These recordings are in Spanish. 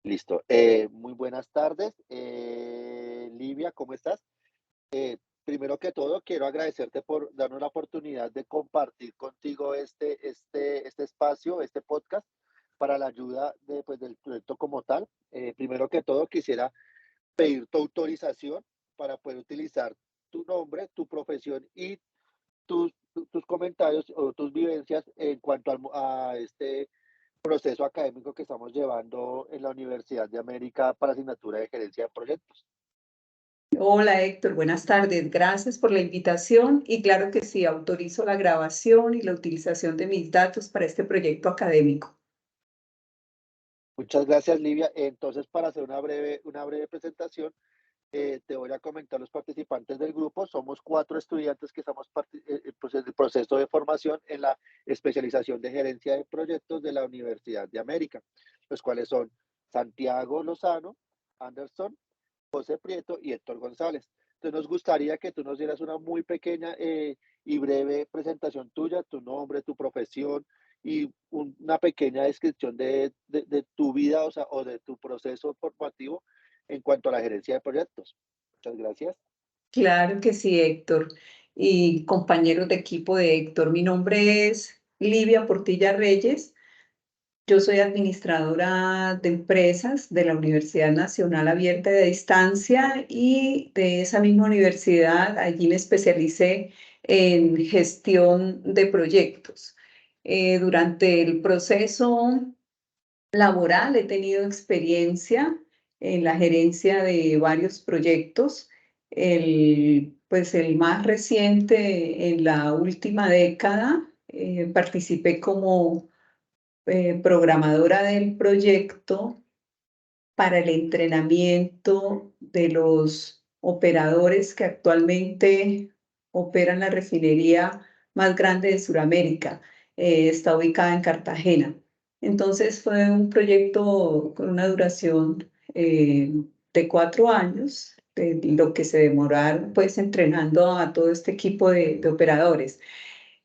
Listo. Muy buenas tardes. Livia, ¿cómo estás? Primero que todo, quiero agradecerte por darnos la oportunidad de compartir contigo este espacio, este podcast, para la ayuda del proyecto como tal. Primero que todo, quisiera pedir tu autorización para poder utilizar tu nombre, tu profesión y tus comentarios o tus vivencias en cuanto a este proceso académico que estamos llevando en la Universidad de América para asignatura de gerencia de proyectos. Hola Héctor, buenas tardes. Gracias por la invitación y claro que sí, autorizo la grabación y la utilización de mis datos para este proyecto académico. Muchas gracias, Livia. Entonces, para hacer una breve presentación, te voy a comentar los participantes del grupo. Somos 4 estudiantes que estamos pues, en el proceso de formación en la especialización de gerencia de proyectos de la Universidad de América, los cuales son Santiago Lozano, Anderson, José Prieto y Héctor González. Entonces nos gustaría que tú nos dieras una muy pequeña y breve presentación tuya, tu nombre, tu profesión y una pequeña descripción de tu vida, o sea, o de tu proceso formativo en cuanto a la gerencia de proyectos. Muchas gracias. Claro que sí, Héctor. Y compañeros de equipo de Héctor, mi nombre es Livia Portilla Reyes. Yo soy administradora de empresas de la Universidad Nacional Abierta de Distancia y de esa misma universidad, allí me especialicé en gestión de proyectos. Durante el proceso laboral he tenido experiencia en la gerencia de varios proyectos. Pues el más reciente, en la última década, participé como programadora del proyecto para el entrenamiento de los operadores que actualmente operan la refinería más grande de Sudamérica. Está ubicada en Cartagena. Entonces fue un proyecto con una duración de 4 años, de lo que se demoraron pues entrenando a todo este equipo de operadores.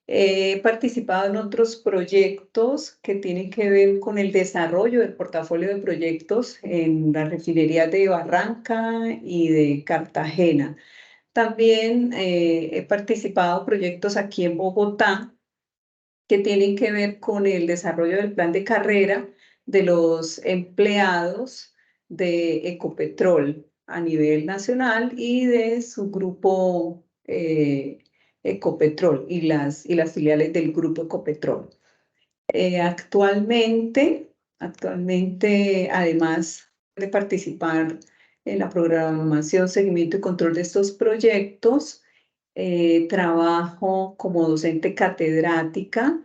He participado en otros proyectos que tienen que ver con el desarrollo del portafolio de proyectos en las refinerías de Barranca y de Cartagena. También he participado en proyectos aquí en Bogotá que tienen que ver con el desarrollo del plan de carrera de los empleados de Ecopetrol a nivel nacional y de su grupo Ecopetrol y las filiales del grupo Ecopetrol. Actualmente, además de participar en la programación, seguimiento y control de estos proyectos, trabajo como docente catedrática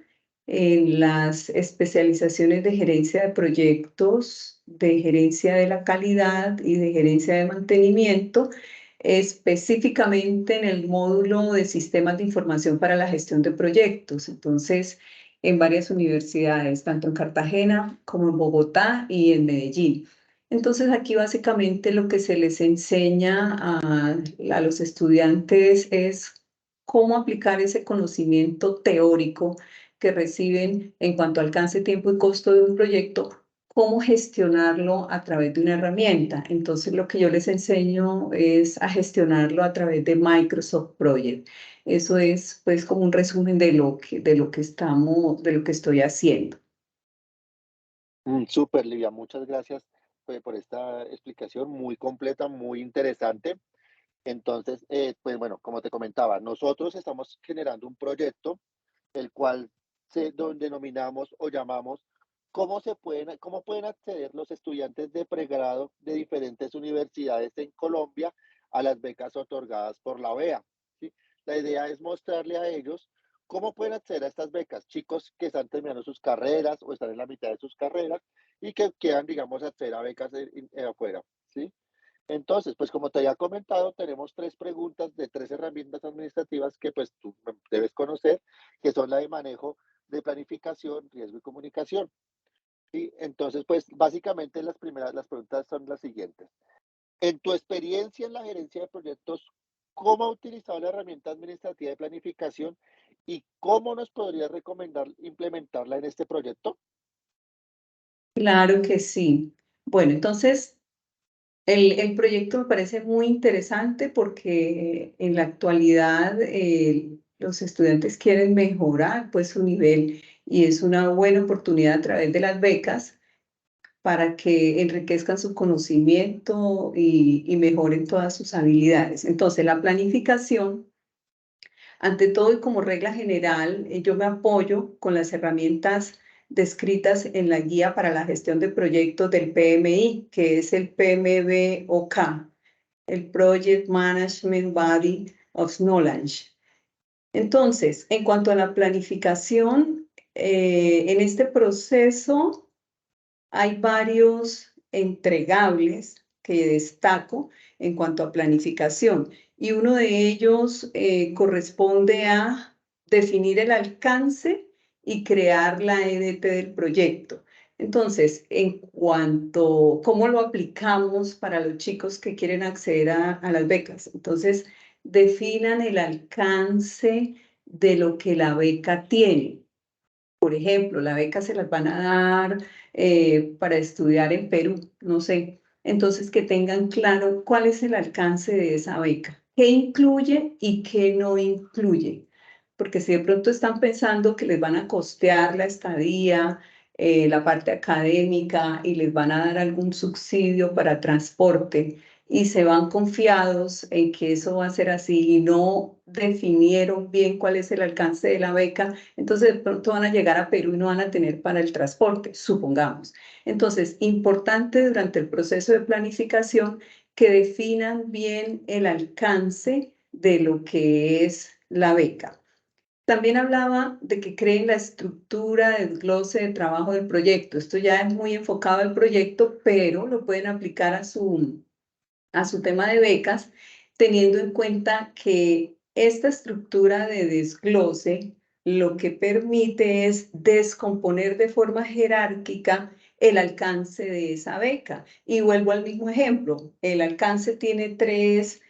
en las especializaciones de gerencia de proyectos, de gerencia de la calidad y de gerencia de mantenimiento, específicamente en el módulo de sistemas de información para la gestión de proyectos. Entonces, en varias universidades, tanto en Cartagena como en Bogotá y en Medellín. Entonces aquí básicamente lo que se les enseña a los estudiantes es cómo aplicar ese conocimiento teórico que reciben en cuanto a alcance, tiempo y costo de un proyecto, cómo gestionarlo a través de una herramienta. Entonces lo que yo les enseño es a gestionarlo a través de Microsoft Project. Eso es pues como un resumen de lo que estoy haciendo. Súper, Livia. Muchas gracias por esta explicación muy completa, muy interesante. Entonces, pues bueno, como te comentaba, nosotros estamos generando un proyecto el cual denominamos o llamamos cómo pueden acceder los estudiantes de pregrado de diferentes universidades en Colombia a las becas otorgadas por la OEA, ¿sí? La idea es mostrarle a ellos cómo pueden acceder a estas becas, chicos que están terminando sus carreras o están en la mitad de sus carreras y que quieran, digamos, acceder a becas afuera, ¿sí? Entonces, pues como te había comentado, tenemos 3 preguntas de 3 herramientas administrativas que pues tú debes conocer, que son la de manejo de planificación, riesgo y comunicación. Y entonces, pues básicamente las preguntas son las siguientes. En tu experiencia en la gerencia de proyectos, ¿cómo ha utilizado la herramienta administrativa de planificación y cómo nos podrías recomendar implementarla en este proyecto? Claro que sí. Bueno, entonces el proyecto me parece muy interesante porque en la actualidad los estudiantes quieren mejorar pues su nivel y es una buena oportunidad a través de las becas para que enriquezcan su conocimiento y mejoren todas sus habilidades. Entonces, la planificación, ante todo y como regla general, yo me apoyo con las herramientas descritas en la guía para la gestión de proyectos del PMI, que es el PMBOK, el Project Management Body of Knowledge. Entonces, en cuanto a la planificación, en este proceso hay varios entregables que destaco en cuanto a planificación y uno de ellos corresponde a definir el alcance y crear la EDT del proyecto. Entonces, en cuanto a cómo lo aplicamos para los chicos que quieren acceder a las becas, entonces definan el alcance de lo que la beca tiene. Por ejemplo, la beca se las van a dar para estudiar en Perú, no sé. Entonces, que tengan claro cuál es el alcance de esa beca, qué incluye y qué no incluye. Porque si de pronto están pensando que les van a costear la estadía, la parte académica y les van a dar algún subsidio para transporte y se van confiados en que eso va a ser así y no definieron bien cuál es el alcance de la beca, entonces de pronto van a llegar a Perú y no van a tener para el transporte, supongamos. Entonces, importante durante el proceso de planificación que definan bien el alcance de lo que es la beca. También hablaba de que creen la estructura de desglose de trabajo del proyecto. Esto ya es muy enfocado al proyecto, pero lo pueden aplicar a su tema de becas, teniendo en cuenta que esta estructura de desglose lo que permite es descomponer de forma jerárquica el alcance de esa beca. Y vuelvo al mismo ejemplo, el alcance tiene tres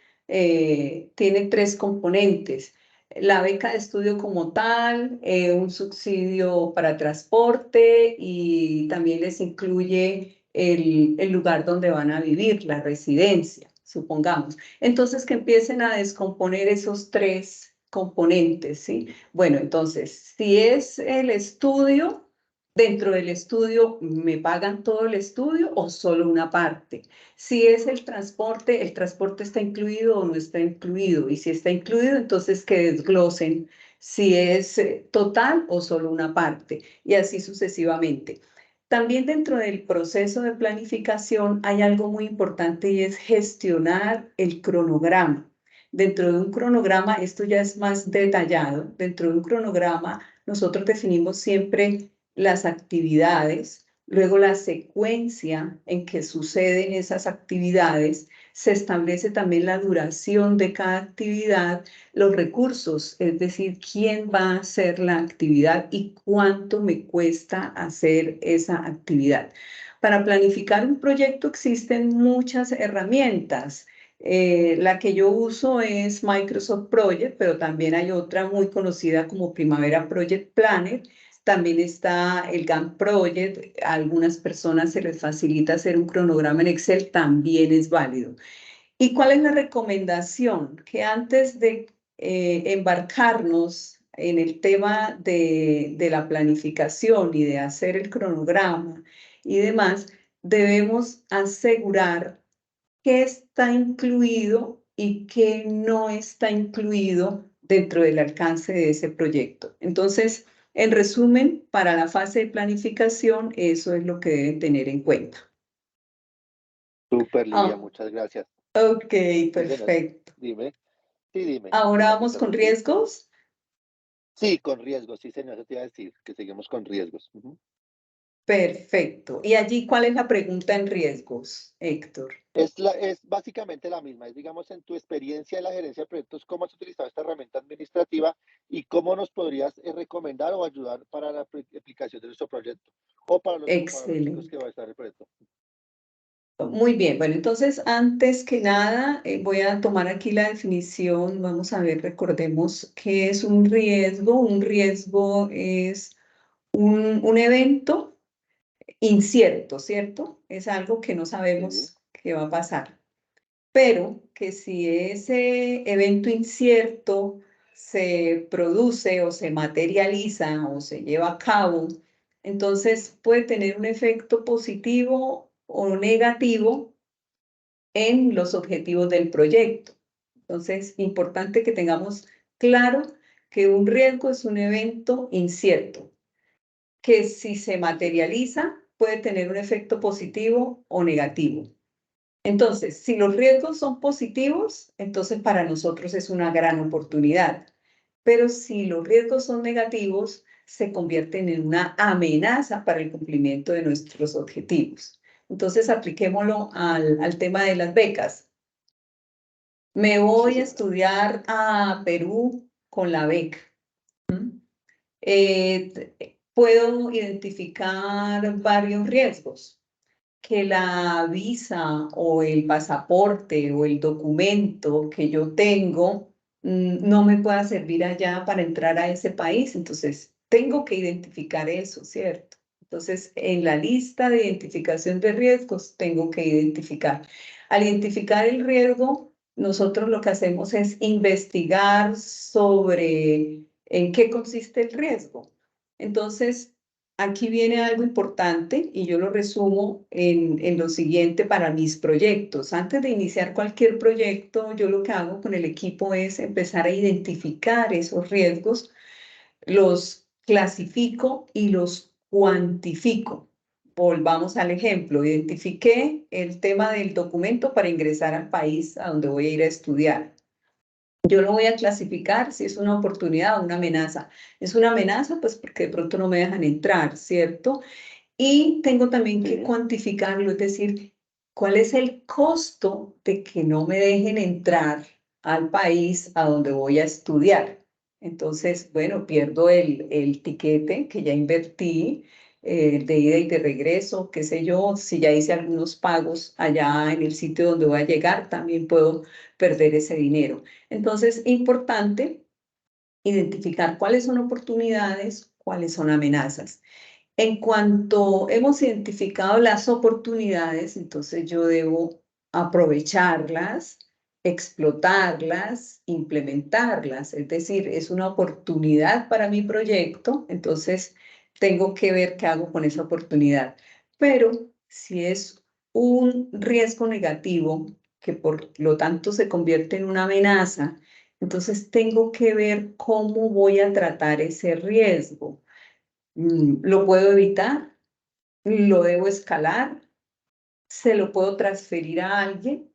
componentes. La beca de estudio como tal, un subsidio para transporte y también les incluye el lugar donde van a vivir, la residencia, supongamos. Entonces, que empiecen a descomponer esos tres componentes, ¿sí? Bueno, entonces, si es el estudio, dentro del estudio, ¿me pagan todo el estudio o solo una parte? Si es el transporte está incluido o no está incluido. Y si está incluido, entonces que desglosen si es total o solo una parte. Y así sucesivamente. También dentro del proceso de planificación hay algo muy importante y es gestionar el cronograma. Dentro de un cronograma, esto ya es más detallado, dentro de un cronograma nosotros definimos siempre las actividades, luego la secuencia en que suceden esas actividades, se establece también la duración de cada actividad, los recursos, es decir, quién va a hacer la actividad y cuánto me cuesta hacer esa actividad. Para planificar un proyecto existen muchas herramientas. La que yo uso es Microsoft Project, pero también hay otra muy conocida como Primavera Project Planner. También está el Gantt Project. A algunas personas se les facilita hacer un cronograma en Excel, también es válido. ¿Y cuál es la recomendación? Que antes de embarcarnos en el tema de la planificación y de hacer el cronograma y demás, debemos asegurar qué está incluido y qué no está incluido dentro del alcance de ese proyecto. Entonces, en resumen, para la fase de planificación, eso es lo que deben tener en cuenta. Súper, Lidia, Ah, muchas gracias. ok, Sí, señor. perfecto. Dime. Sí, dime. Ahora Ya te vamos con interrumpí. riesgos. Sí, con riesgos, sí, señor, eso te iba a decir, que seguimos con riesgos. Ujú. Perfecto. ¿Y allí cuál es la pregunta en riesgos, Héctor? Es básicamente la misma, es digamos en tu experiencia en la gerencia de proyectos, cómo has utilizado esta herramienta administrativa y cómo nos podrías recomendar o ayudar para la aplicación de nuestro proyecto o para los chicos que Excelente. van a estar en el proyecto. Muy bien, bueno, entonces antes que nada voy a tomar aquí la definición, vamos a ver, recordemos qué es un riesgo. Un riesgo es un evento incierto, ¿cierto? Es algo que no sí, sabemos qué va a pasar. Pero que si ese evento incierto se produce o se materializa o se lleva a cabo, entonces puede tener un efecto positivo o negativo en los objetivos del proyecto. Entonces, importante que tengamos claro que un riesgo es un evento incierto, que si se materializa puede tener un efecto positivo o negativo. Entonces, si los riesgos son positivos, entonces para nosotros es una gran oportunidad. Pero si los riesgos son negativos, se convierten en una amenaza para el cumplimiento de nuestros objetivos. Entonces, apliquémoslo al tema de las becas. Me sí, voy a señora. estudiar a Perú con la beca. Puedo identificar varios riesgos. Que la visa o el pasaporte o el documento que yo tengo no me pueda servir allá para entrar a ese país. Entonces, tengo que identificar eso, ¿cierto? Entonces, en la lista de identificación de riesgos, tengo que identificar. Al identificar el riesgo, nosotros lo que hacemos es investigar sobre en qué consiste el riesgo. Entonces, aquí viene algo importante y yo lo resumo en lo siguiente para mis proyectos. Antes de iniciar cualquier proyecto, yo lo que hago con el equipo es empezar a identificar esos riesgos, los clasifico y los cuantifico. Volvamos al ejemplo. Identifiqué el tema del documento para ingresar al país a donde voy a ir a estudiar. Yo lo voy a clasificar si es una oportunidad o una amenaza. Es una amenaza, pues porque de pronto no me dejan entrar, ¿cierto? Y tengo también que Sí, cuantificarlo, es decir, cuál es el costo de que no me dejen entrar al país a donde voy a estudiar. Entonces, bueno, pierdo el tiquete que ya invertí, de ida y de regreso, qué sé yo, si ya hice algunos pagos allá en el sitio donde voy a llegar, también puedo perder ese dinero. Entonces, importante identificar cuáles son oportunidades, cuáles son amenazas. En cuanto hemos identificado las oportunidades, entonces yo debo aprovecharlas, explotarlas, implementarlas. Es decir, es una oportunidad para mi proyecto, entonces tengo que ver qué hago con esa oportunidad. Pero si es un riesgo negativo, que por lo tanto se convierte en una amenaza, entonces tengo que ver cómo voy a tratar ese riesgo. ¿Lo puedo evitar? ¿Lo debo escalar? ¿Se lo puedo transferir a alguien?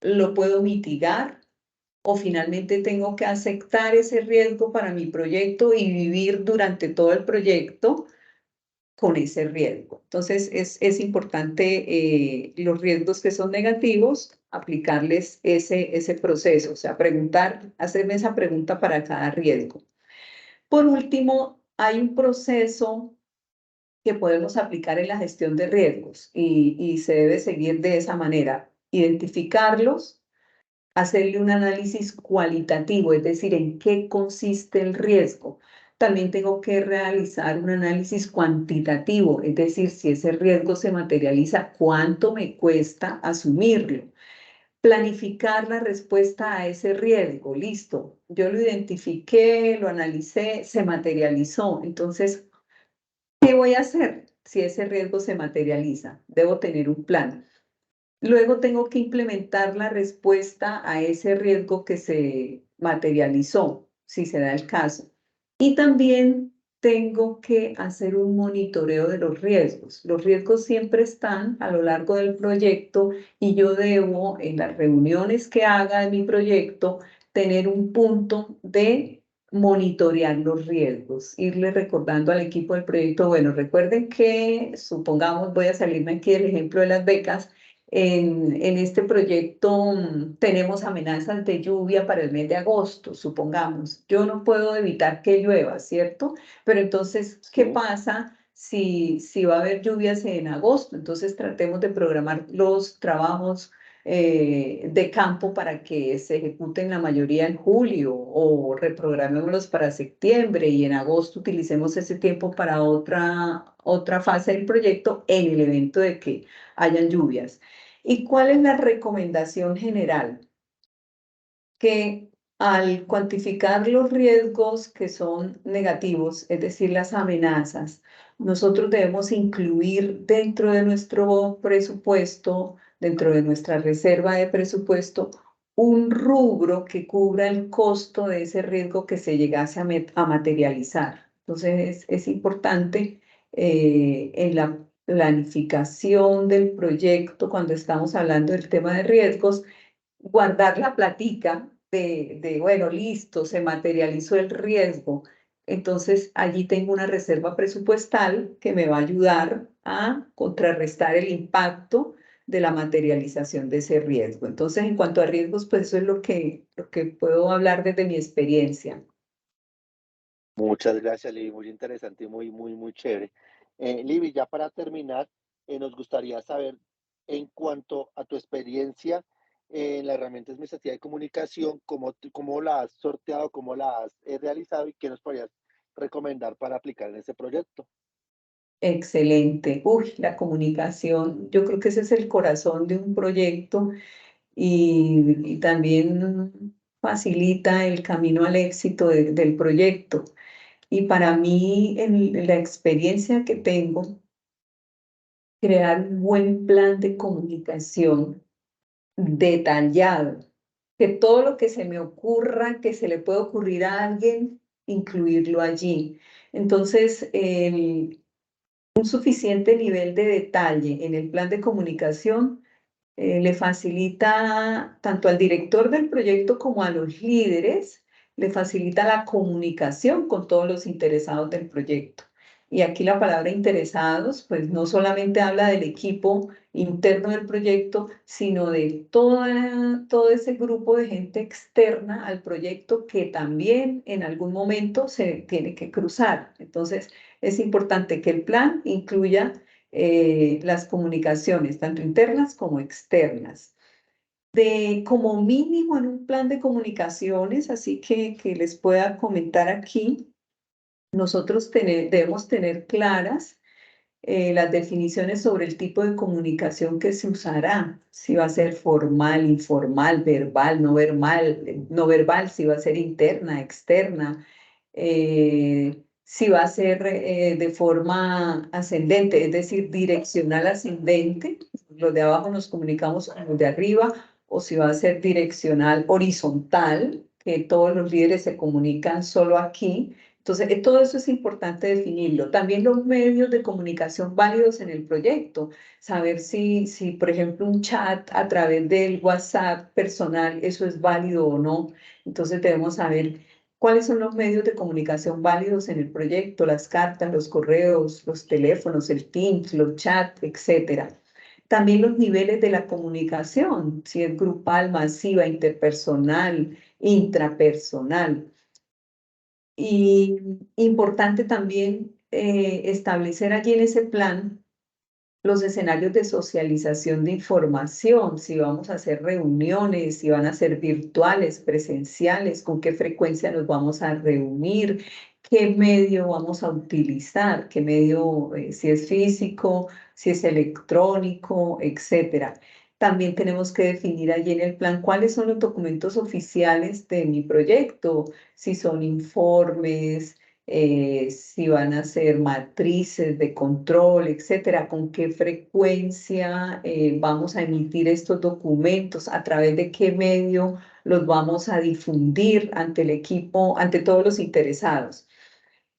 ¿Lo puedo mitigar? ¿O finalmente tengo que aceptar ese riesgo para mi proyecto y vivir durante todo el proyecto con ese riesgo? Entonces, es importante los riesgos que son negativos, aplicarles ese proceso, o sea, preguntar, hacerme esa pregunta para cada riesgo. Por último, hay un proceso que podemos aplicar en la gestión de riesgos y se debe seguir de esa manera. Identificarlos, hacerle un análisis cualitativo, es decir, en qué consiste el riesgo. También tengo que realizar un análisis cuantitativo, es decir, si ese riesgo se materializa, cuánto me cuesta asumirlo. Planificar la respuesta a ese riesgo, listo. Yo lo identifiqué, lo analicé, se materializó. Entonces, ¿qué voy a hacer si ese riesgo se materializa? Debo tener un plan. Luego tengo que implementar la respuesta a ese riesgo que se materializó, si se da el caso. Y también tengo que hacer un monitoreo de los riesgos. Los riesgos siempre están a lo largo del proyecto y yo debo, en las reuniones que haga de mi proyecto, tener un punto de monitorear los riesgos, irle recordando al equipo del proyecto, bueno, recuerden que, supongamos, voy a salirme aquí del ejemplo de las becas, en este proyecto tenemos amenazas de lluvia para el mes de agosto, supongamos. Yo no puedo evitar que llueva, ¿cierto? Pero entonces, ¿qué sí, pasa si va a haber lluvias en agosto? Entonces tratemos de programar los trabajos de campo para que se ejecuten la mayoría en julio o reprogramémoslos para septiembre y en agosto utilicemos ese tiempo para otra fase del proyecto en el evento de que hayan lluvias. ¿Y cuál es la recomendación general? Que al cuantificar los riesgos que son negativos, es decir, las amenazas, nosotros debemos incluir dentro de nuestro presupuesto, dentro de nuestra reserva de presupuesto, un rubro que cubra el costo de ese riesgo que se llegase a materializar. Entonces, es importante en la planificación del proyecto, cuando estamos hablando del tema de riesgos, guardar la platica bueno, listo, se materializó el riesgo. Entonces, allí tengo una reserva presupuestal que me va a ayudar a contrarrestar el impacto de la materialización de ese riesgo. Entonces, en cuanto a riesgos, pues eso es lo que puedo hablar desde mi experiencia. Muchas gracias, Libby, muy interesante y muy chévere. Libby, ya para terminar, nos gustaría saber, en cuanto a tu experiencia en la herramienta administrativa de comunicación, cómo la has sorteado, cómo la has realizado y qué nos podrías recomendar para aplicar en ese proyecto. Excelente. Uy, la comunicación, yo creo que ese es el corazón de un proyecto y también facilita el camino al éxito del proyecto. Y para mí, en la experiencia que tengo, crear un buen plan de comunicación detallado, que todo lo que se me ocurra, que se le pueda ocurrir a alguien, incluirlo allí. Entonces, un suficiente nivel de detalle en el plan de comunicación le facilita tanto al director del proyecto como a los líderes, le facilita la comunicación con todos los interesados del proyecto. Y aquí la palabra interesados, pues no solamente habla del equipo interno del proyecto, sino de todo ese grupo de gente externa al proyecto que también en algún momento se tiene que cruzar. Entonces, es importante que el plan incluya las comunicaciones, tanto internas como externas. Como mínimo en un plan de comunicaciones, así que les pueda comentar aquí, nosotros debemos tener claras las definiciones sobre el tipo de comunicación que se usará, si va a ser formal, informal, verbal, no verbal, si va a ser interna, externa, si va a ser de forma ascendente, es decir, direccional ascendente, los de abajo nos comunicamos con los de arriba, o si va a ser direccional horizontal, que todos los líderes se comunican solo aquí. Entonces, todo eso es importante definirlo. También los medios de comunicación válidos en el proyecto. Saber si, por ejemplo, un chat a través del WhatsApp personal, eso es válido o no. Entonces, debemos saber cuáles son los medios de comunicación válidos en el proyecto, las cartas, los correos, los teléfonos, el Teams, los chats, etcétera. También los niveles de la comunicación, si es grupal, masiva, interpersonal, intrapersonal. Y importante también establecer allí en ese plan los escenarios de socialización de información, si vamos a hacer reuniones, si van a ser virtuales, presenciales, con qué frecuencia nos vamos a reunir, qué medio vamos a utilizar, qué medio, si es físico, si es electrónico, etcétera. También tenemos que definir allí en el plan cuáles son los documentos oficiales de mi proyecto, si son informes, si van a ser matrices de control, etcétera, con qué frecuencia vamos a emitir estos documentos, a través de qué medio los vamos a difundir ante el equipo, ante todos los interesados.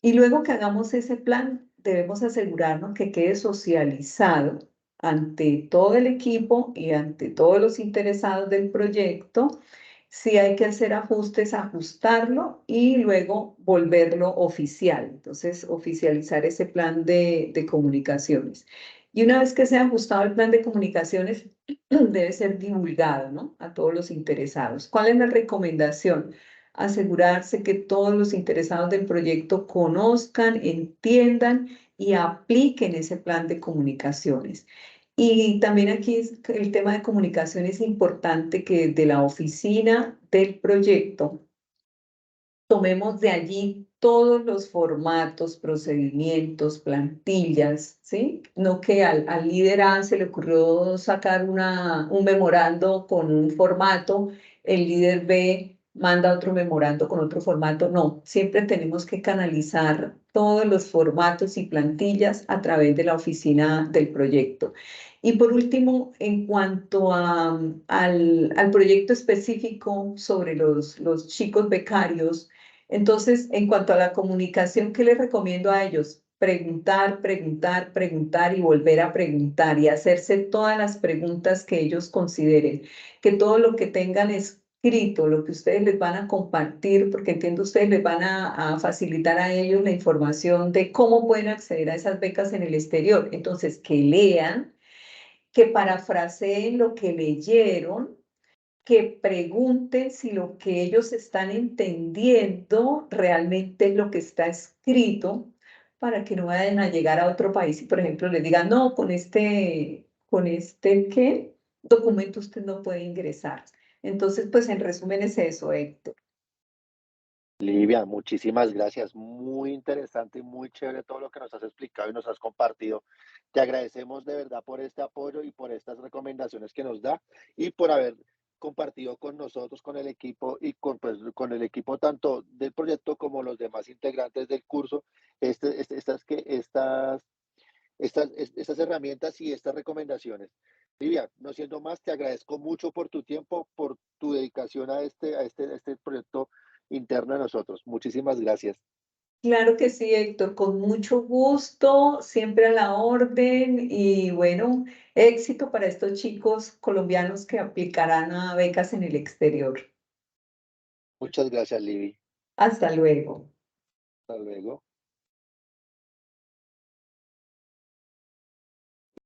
Y luego que hagamos ese plan, debemos asegurarnos que quede socializado ante todo el equipo y ante todos los interesados del proyecto. Si hay que hacer ajustes, ajustarlo y luego volverlo oficial. Entonces, oficializar ese plan de comunicaciones. Y una vez que sea ajustado el plan de comunicaciones, debe ser divulgado, ¿no? A todos los interesados. ¿Cuál es la recomendación? Asegurarse que todos los interesados del proyecto conozcan, entiendan y apliquen ese plan de comunicaciones. Y también aquí el tema de comunicación es importante que de la oficina del proyecto tomemos de allí todos los formatos, procedimientos, plantillas, ¿sí? No que al líder A se le ocurrió sacar un memorando con un formato, el líder B manda otro memorando con otro formato. No, siempre tenemos que canalizar todos los formatos y plantillas a través de la oficina del proyecto. Y por último, en cuanto al proyecto específico sobre los chicos becarios, entonces, en cuanto a la comunicación, ¿qué les recomiendo a ellos? Preguntar, preguntar, preguntar y volver a preguntar y hacerse todas las preguntas que ellos consideren. Que todo lo que tengan escrito, lo que ustedes les van a compartir, porque entiendo ustedes les van a facilitar a ellos la información de cómo pueden acceder a esas becas en el exterior. Entonces, que lean, que parafraseen lo que leyeron, que pregunten si lo que ellos están entendiendo realmente es lo que está escrito, para que no vayan a llegar a otro país y, por ejemplo, les digan, no, con este, ¿qué? Documento usted no puede ingresar. Entonces, pues en resumen es eso, Héctor. Livia, muchísimas gracias. Muy interesante y muy chévere todo lo que nos has explicado y nos has compartido. Te agradecemos de verdad por este apoyo y por estas recomendaciones que nos da y por haber compartido con nosotros, con el equipo y con el equipo tanto del proyecto como los demás integrantes del curso, estas herramientas y estas recomendaciones. Livia, no siendo más, te agradezco mucho por tu tiempo, por tu dedicación a este proyecto interno de nosotros. Muchísimas gracias. Claro que sí, Héctor, con mucho gusto, siempre a la orden y bueno, éxito para estos chicos colombianos que aplicarán a becas en el exterior. Muchas gracias, Livi. Hasta luego. Hasta luego.